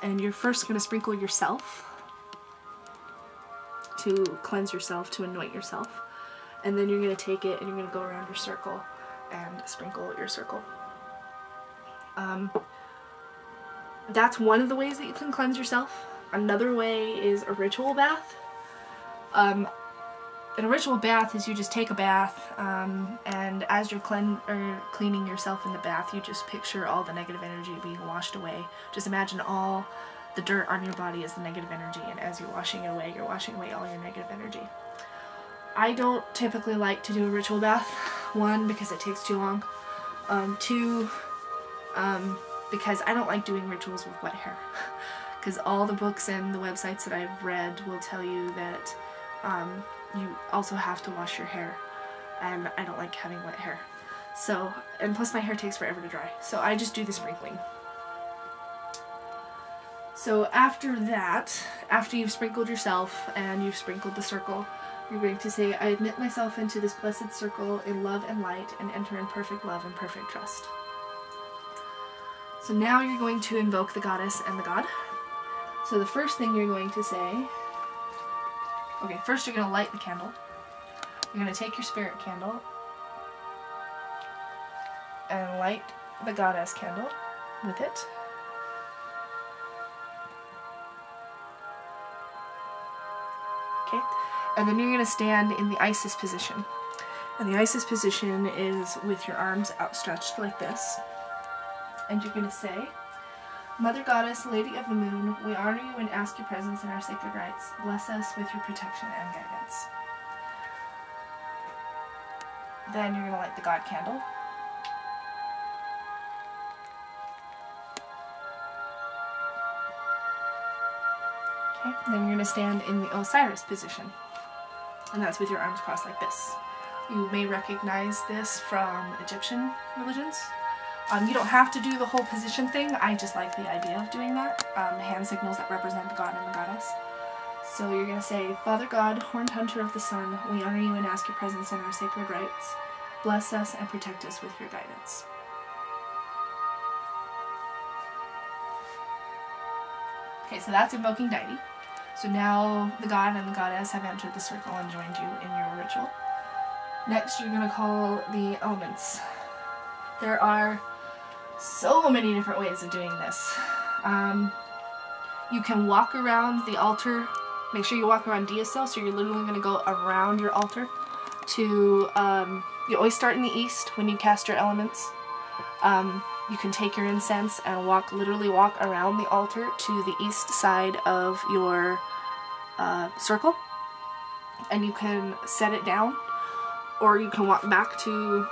And you're first going to sprinkle yourself to cleanse yourself, to anoint yourself. And then you're going to take it and you're going to go around your circle and sprinkle your circle. That's one of the ways that you can cleanse yourself. Another way is a ritual bath. And a ritual bath is you just take a bath, and as you're cleaning yourself in the bath, you just picture all the negative energy being washed away. Just imagine all the dirt on your body is the negative energy, and as you're washing it away, you're washing away all your negative energy. I don't typically like to do a ritual bath. One, because it takes too long. Two, because I don't like doing rituals with wet hair. Because all the books and the websites that I've read will tell you that you also have to wash your hair, and I don't like having wet hair. So, and plus my hair takes forever to dry, so I just do the sprinkling. So after that, after you've sprinkled yourself and you've sprinkled the circle, you're going to say, I admit myself into this blessed circle in love and light, and enter in perfect love and perfect trust. So now you're going to invoke the goddess and the god. So the first thing you're going to say, okay, first you're going to light the candle. You're going to take your spirit candle and light the goddess candle with it. Okay, and then you're going to stand in the Isis position. And the Isis position is with your arms outstretched like this. And you're going to say, Mother Goddess, Lady of the Moon, we honor you and ask your presence in our sacred rites. Bless us with your protection and guidance. Then you're going to light the God candle. Okay, then you're going to stand in the Osiris position. And that's with your arms crossed like this. You may recognize this from Egyptian religions. You don't have to do the whole position thing, I just like the idea of doing that. Hand signals that represent the god and the goddess. So you're going to say, Father God, horned hunter of the sun, we honor you and ask your presence in our sacred rites. Bless us and protect us with your guidance. Okay, so that's invoking deity. So now the god and the goddess have entered the circle and joined you in your ritual. Next, you're going to call the elements. There are so many different ways of doing this. You can walk around the altar. Make sure you walk around Diasil, so you're literally going to go around your altar to, you always start in the east when you cast your elements. You can take your incense and literally walk around the altar to the east side of your circle, and you can set it down, or you can walk back to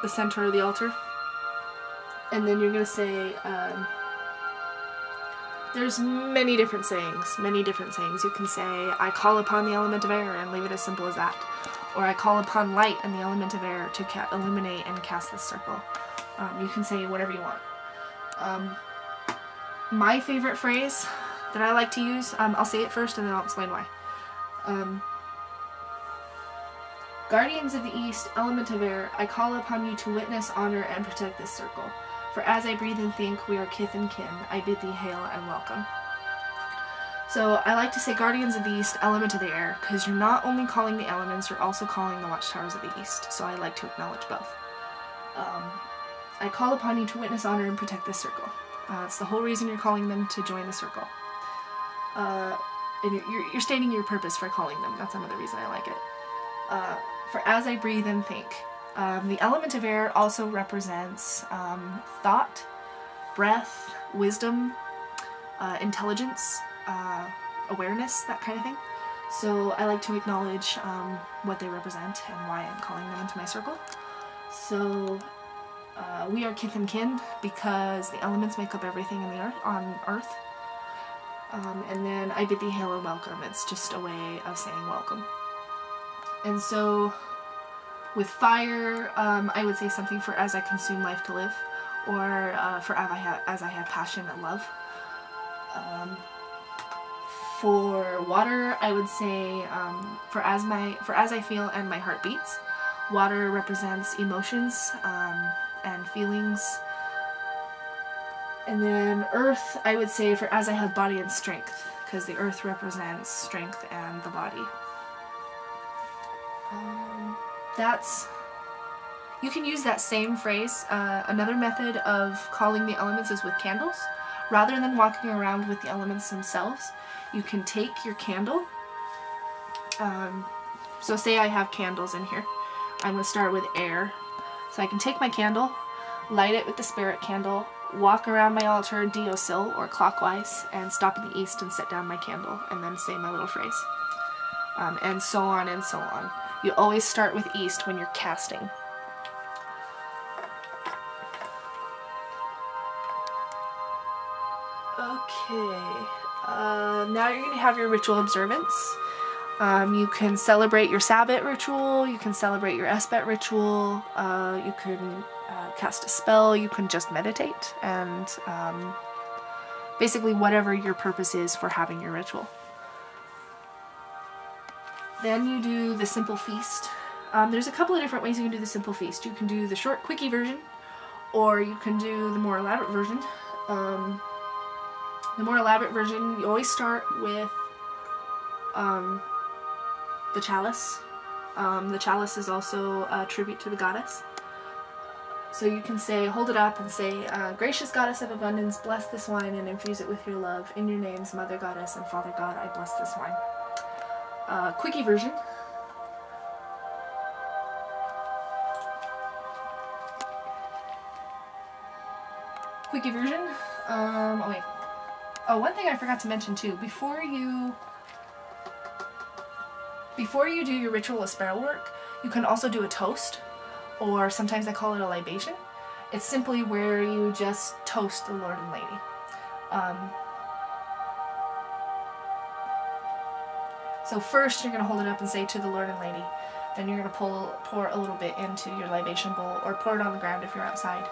the center of the altar. And then you're going to say, there's many different sayings. You can say, I call upon the element of air, and leave it as simple as that. Or I call upon light and the element of air to illuminate and cast this circle. You can say whatever you want. My favorite phrase that I like to use, I'll say it first and then I'll explain why. Guardians of the East, element of air, I call upon you to witness, honor, and protect this circle. For as I breathe and think, we are kith and kin. I bid thee hail and welcome. So I like to say Guardians of the East, element of the air, because you're not only calling the elements, you're also calling the watchtowers of the East. So I like to acknowledge both. I call upon you to witness, honor, and protect this circle. It's the whole reason you're calling them to join the circle. And you're stating your purpose for calling them. That's another reason I like it. For as I breathe and think. The element of air also represents thought, breath, wisdom, intelligence, awareness, that kind of thing. So I like to acknowledge what they represent and why I'm calling them into my circle. So we are kith and kin because the elements make up everything in the earth, on Earth. And then I bid thee hail and welcome. It's just a way of saying welcome. And so with fire, I would say something for as I consume life to live, or for as I have passion and love. For water, I would say for as I feel and my heart beats. Water represents emotions and feelings And then earth, I would say, for as I have body and strength, because the earth represents strength and the body. You can use that same phrase. Another method of calling the elements is with candles. Rather than walking around with the elements themselves, you can take your candle. So say I have candles in here. I'm going to start with air. So I can take my candle, light it with the spirit candle, walk around my altar Deosil or clockwise, and stop in the east and set down my candle, and then say my little phrase. And so on and so on. You always start with east when you're casting. Okay, now you're going to have your ritual observance. You can celebrate your Sabbat ritual, you can celebrate your Esbat ritual, you can cast a spell, you can just meditate, and basically whatever your purpose is for having your ritual. Then you do the simple feast. There's a couple of different ways you can do the simple feast. You can do the short, quickie version, or you can do the more elaborate version. The more elaborate version, you always start with the chalice. The chalice is also a tribute to the goddess. So you can say, hold it up and say, gracious goddess of abundance, bless this wine and infuse it with your love. In your names, Mother Goddess and Father God, I bless this wine. Quickie version. Quickie version. Oh wait. Oh, one thing I forgot to mention too. Before you do your ritual of spell work, you can also do a toast, or sometimes I call it a libation. It's simply where you just toast the Lord and Lady. So first you're going to hold it up and say to the Lord and Lady. Then you're going to pour a little bit into your libation bowl, or pour it on the ground if you're outside.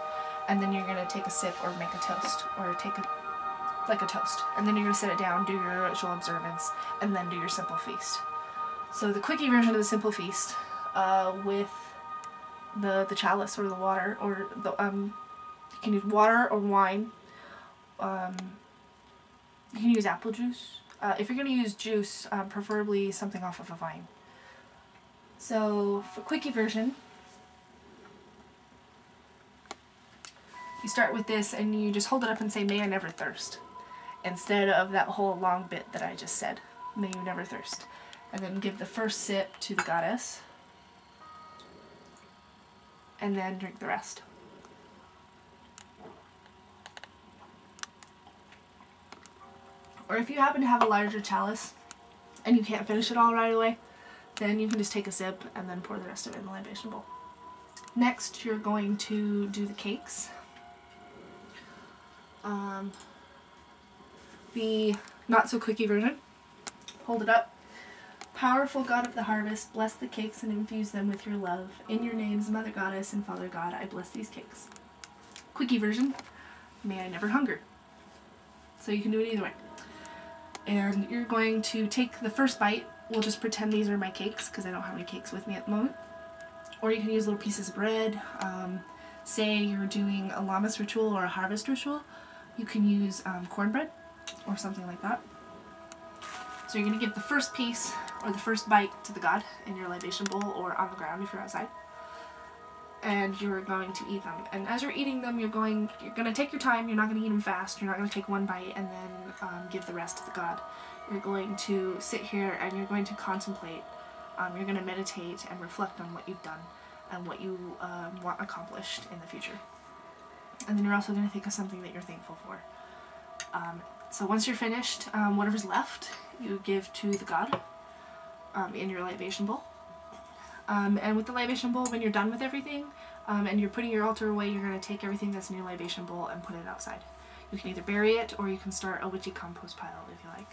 And then you're going to take a sip or make a toast, or take a toast. And then you're going to set it down, do your ritual observance, and then do your simple feast. So the quickie version of the simple feast, with the chalice or the water, or the you can use water or wine. You can use apple juice. If you're going to use juice, preferably something off of a vine. So for quickie version, you start with this and you just hold it up and say, may I never thirst, instead of that whole long bit that I just said, may you never thirst. And then give the first sip to the goddess, and then drink the rest. Or if you happen to have a larger chalice and you can't finish it all right away, then you can just take a sip and then pour the rest of it in the libation bowl. Next, you're going to do the cakes. The not so quickie version. Hold it up. Powerful God of the harvest, bless the cakes and infuse them with your love. In your names, Mother Goddess and Father God, I bless these cakes. Quickie version, may I never hunger. So you can do it either way. And you're going to take the first bite. We'll just pretend these are my cakes because I don't have any cakes with me at the moment. Or you can use little pieces of bread. Say you're doing a Lammas ritual or a harvest ritual, you can use cornbread or something like that. So you're going to give the first piece or the first bite to the god in your libation bowl or on the ground if you're outside. And you're going to eat them. And as you're eating them, you're going to take your time. You're not going to eat them fast. You're not going to take one bite and then give the rest to the god. You're going to sit here and you're going to contemplate. You're going to meditate and reflect on what you've done and what you want accomplished in the future. And then you're also going to think of something that you're thankful for. So once you're finished, whatever's left, you give to the god in your libation bowl. And with the libation bowl, when you're done with everything, and you're putting your altar away, you're going to take everything that's in your libation bowl and put it outside. You can either bury it, or you can start a witchy compost pile if you like.